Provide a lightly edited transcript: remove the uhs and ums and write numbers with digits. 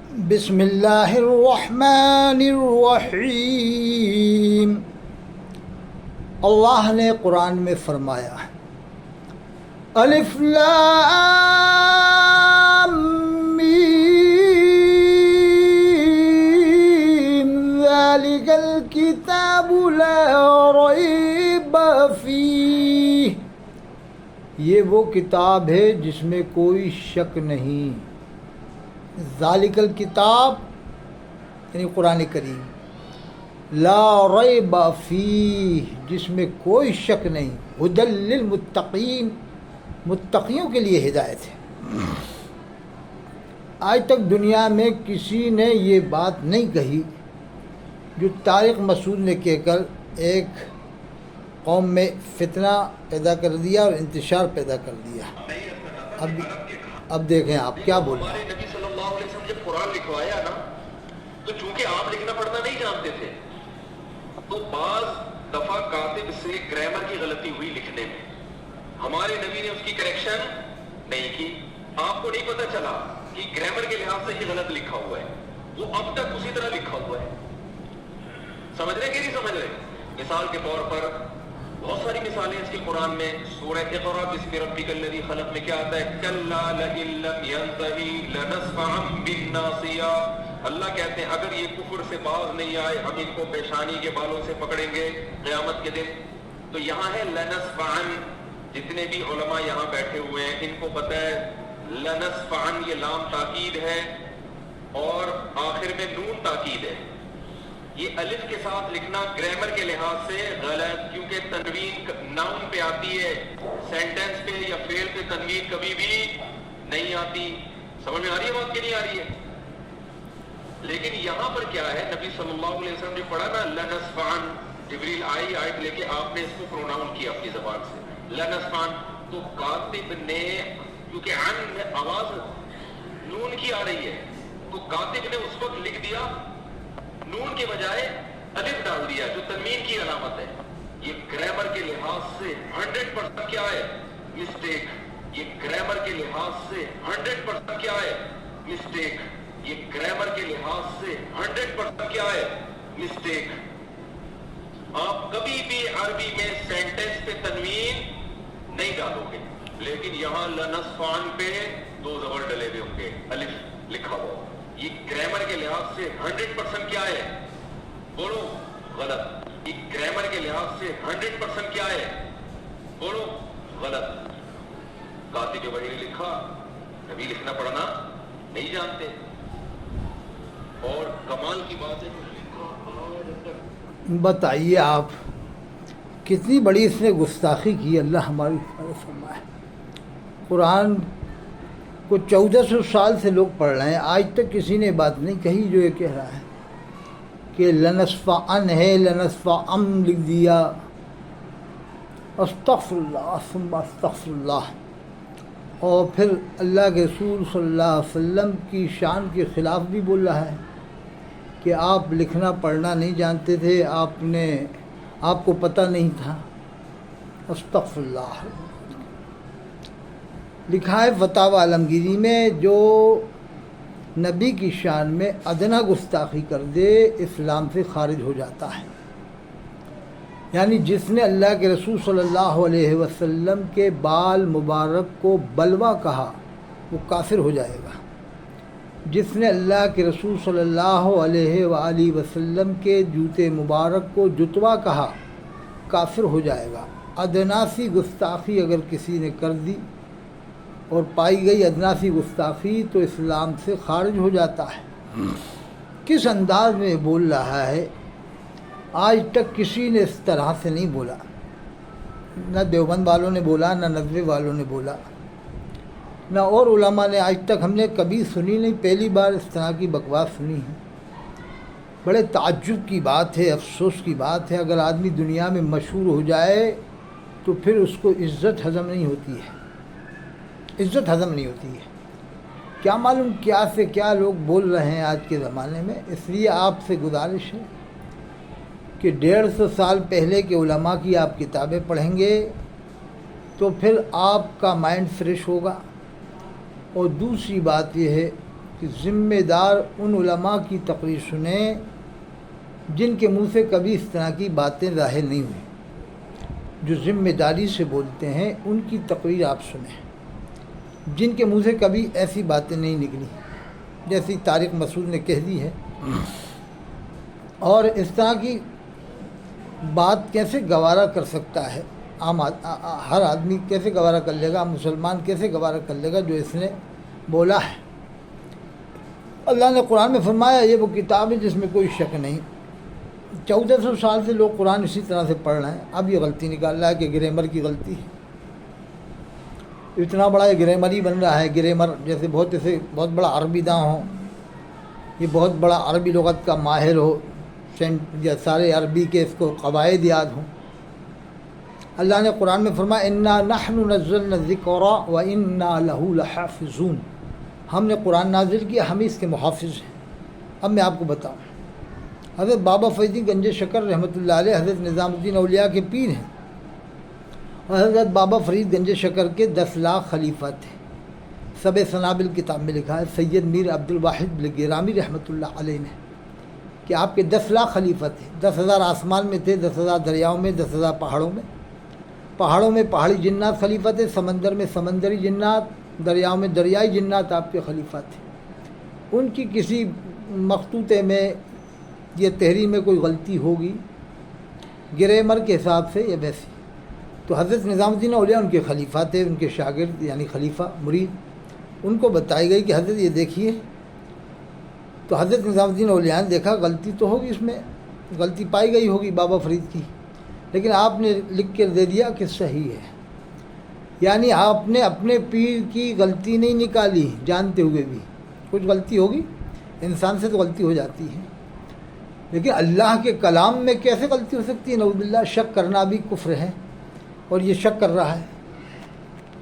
بسم اللہ الرحمن الرحیم۔ اللہ نے قرآن میں فرمایا الف لام میم ذالک الکتاب لا ریب فیہ، یہ وہ کتاب ہے جس میں کوئی شک نہیں۔ ذالک الکتاب یعنی قرآن کریم، لا ریب فیہ جس میں کوئی شک نہیں، ھدی للمتقین متقیوں کے لیے ہدایت ہے۔ آج تک دنیا میں کسی نے یہ بات نہیں کہی جو طارق مسعود نے کہہ کر ایک قوم میں فتنہ پیدا کر دیا اور انتشار پیدا کر دیا۔ اب دیکھیں آپ کیا بول رہے ہیں۔ نبی صلی اللہ علیہ وسلم جب قرآن لکھوایا نا، تو چونکہ آپ لکھنا پڑھنا نہیں جانتے تھے، تو بعض دفعہ کاتب سے گرامر کی غلطی ہوئی لکھنے میں، ہمارے نبی نے اس کی کریکشن نہیں کی۔ آپ کو نہیں پتا چلا کہ گرامر کے لحاظ سے یہ غلط لکھا ہوا ہے، وہ اب تک اسی طرح لکھا ہوا ہے۔ سمجھ رہے کہ نہیں سمجھ رہے؟ مثال کے طور پر بہت ساری مثالیں اس کے قرآن میں، سورہ اقرا بسم ربک الذی خلق میں کیا آتا ہے؟ کلا لئن لم ینتہی لنسفعا بالناصیہ۔ اللہ کہتے ہیں اگر یہ کفر سے باز نہیں آئے ہم ان کو پیشانی کے بالوں سے پکڑیں گے قیامت کے دن۔ تو یہاں ہے لنسفعا، جتنے بھی علماء یہاں بیٹھے ہوئے ہیں ان کو پتہ ہے لنسفعا یہ لام تاکید ہے اور آخر میں نون تاکید ہے۔ یہ الف کے ساتھ لکھنا گرامر کے لحاظ سے غلط، کیونکہ تنوین ناؤن پہ آتی ہے، سینٹنس پہ یا فعل پہ تنوین کبھی بھی نہیں آتی۔ سمجھ میں آ رہی ہے بات کہ نہیں آ رہی ہے؟ لیکن یہاں پر کیا ہے، نبی صلی اللہ علیہ وسلم نے پڑھا نا لنسفعن، جبریل آئی آیت لے کے آپ نے اس کو پروناؤن کیا اپنی زبان سے لنسفعن، تو کاتب نے کیونکہ عن آواز نون کی آ رہی ہے تو کاتب نے اس وقت لکھ دیا نون کے بجائے الف ڈال دیا جو تنوین کی علامت ہے۔ یہ گرامر کے لحاظ سے 100% کیا ہے؟ مسٹیک۔ یہ گرامر کے لحاظ سے 100% کیا ہے؟ مسٹیک۔ یہ گرامر کے لحاظ سے 100% کیا ہے؟ مسٹیک۔ آپ کبھی بھی عربی میں سینٹنس پہ تنوین نہیں ڈالو گے، لیکن یہاں لنسفعن پہ دو زبر ڈلے ہوئے ہوں گے، الف لکھا ہوا۔ یہ گرامر کے لحاظ سے 100% کیا ہے؟ بولو غلط۔ یہ گرامر کے لحاظ سے 100% کیا ہے؟ بولو غلط۔ کاتب وحی نے لکھا، نبی لکھنا پڑھنا نہیں جانتے، اور کمال کی بات ہے بتائیے آپ کتنی بڑی اس نے گستاخی کی، اللہ ہماری حفاظت فرمائے۔ قرآن کو 1400 سال سے لوگ پڑھ رہے ہیں، آج تک کسی نے بات نہیں کہی جو یہ کہہ رہا ہے کہ لنسفعن ہے، لنسفعن لکھ دیا۔ استغفر اللہ ثم استغفر اللہ، اور پھر اللہ کے رسول صلی اللہ علیہ وسلم کی شان کے خلاف بھی بول رہا ہے کہ آپ لکھنا پڑھنا نہیں جانتے تھے، آپ کو پتہ نہیں تھا۔ استغفر اللہ۔ لکھا ہے فتاوی عالمگیری میں، جو نبی کی شان میں ادنا گستاخی کر دے اسلام سے خارج ہو جاتا ہے۔ یعنی جس نے اللہ کے رسول صلی اللہ علیہ وسلم کے بال مبارک کو بلوا کہا وہ کافر ہو جائے گا۔ جس نے اللہ کے رسول صلی اللہ علیہ وآلہ وسلم کے جوتے مبارک کو جتوا کہا کافر ہو جائے گا۔ ادنا سی گستاخی اگر کسی نے کر دی اور پائی گئی ادنا سی گستاخی تو اسلام سے خارج ہو جاتا ہے۔ کس انداز میں بول رہا ہے، آج تک کسی نے اس طرح سے نہیں بولا، نہ دیوبند والوں نے بولا، نہ نظوی والوں نے بولا، نہ اور علماء نے، آج تک ہم نے کبھی سنی نہیں، پہلی بار اس طرح کی بکواس سنی ہے۔ بڑے تعجب کی بات ہے، افسوس کی بات ہے، اگر آدمی دنیا میں مشہور ہو جائے تو پھر اس کو عزت ہضم نہیں ہوتی ہے، عزت ہضم نہیں ہوتی ہے۔ کیا معلوم کیا سے کیا لوگ بول رہے ہیں آج کے زمانے میں۔ اس لیے آپ سے گزارش ہے کہ 150 سال پہلے کے علماء کی آپ کتابیں پڑھیں گے تو پھر آپ کا مائنڈ فریش ہوگا۔ اور دوسری بات یہ ہے کہ ذمہ دار ان علماء کی تقریر سنیں جن کے منہ سے کبھی اس طرح کی باتیں ظاہر نہیں ہوئی، جو ذمہ داری سے بولتے ہیں ان کی تقریر آپ سنیں، جن کے منہ سے کبھی ایسی باتیں نہیں نکلی جیسی طارق مسعود نے کہہ دی ہے۔ اور اس طرح کی بات کیسے گوارا کر سکتا ہے ہر آدمی کیسے گوارا کر لے گا، مسلمان کیسے گوارا کر لے گا جو اس نے بولا ہے۔ اللہ نے قرآن میں فرمایا یہ وہ کتاب ہے جس میں کوئی شک نہیں۔ 1400 سال سے لوگ قرآن اسی طرح سے پڑھ رہے ہیں، اب یہ غلطی نکال رہا ہے کہ گرامر کی غلطی ہے۔ اتنا بڑا یہ گرامر ہی بن رہا ہے، گرامر جیسے بہت بڑا عربی داں ہو، یہ بہت بڑا عربی لغت کا ماہر ہو، یا سارے عربی کے اس کو قواعد یاد ہوں۔ اللہ نے قرآن میں فرمایا انا نحن نزلنا الذکر وانا لہ لحافظون، ہم نے قرآن نازل کیا، ہم اس کے محافظ ہیں۔ اب میں آپ کو بتاؤں، حضرت بابا فیض گنج شکر رحمۃ اللہ علیہ حضرت نظام الدین اولیاء کے پیر ہیں، اور حضرت بابا فرید گنج شکر کے 10 لاکھ خلیفہ تھے۔ سب سنابل کتاب میں لکھا ہے سید میر عبد الواحد گرامی رحمۃ اللہ علیہ نے کہ آپ کے 10 لاکھ خلیفہ تھے۔ 10,000 آسمان میں تھے، 10,000 دریاؤں میں، 10,000 پہاڑوں میں پہاڑی جنات خلیفہ تھے، سمندر میں سمندری جنات، دریاؤں میں دریائی جنات آپ کے خلیفہ تھے۔ ان کی کسی مخطوطے میں یا تحریر میں کوئی غلطی ہوگی گرامر کے حساب سے یا ویسی، تو حضرت نظام الدین اولیاء ان کے خلیفہ تھے، ان کے شاگرد یعنی خلیفہ مرید، ان کو بتائی گئی کہ حضرت یہ دیکھیے، تو حضرت نظام الدین اولیاء نے دیکھا غلطی تو ہوگی، اس میں غلطی پائی گئی ہوگی بابا فرید کی، لیکن آپ نے لکھ کر دے دیا کہ صحیح ہے۔ یعنی آپ نے اپنے پیر کی غلطی نہیں نکالی، جانتے ہوئے بھی کچھ غلطی ہوگی، انسان سے تو غلطی ہو جاتی ہے، لیکن اللہ کے کلام میں کیسے غلطی ہو سکتی ہے؟ نعوذ باللہ، شک کرنا بھی کفر ہے، اور یہ شک کر رہا ہے۔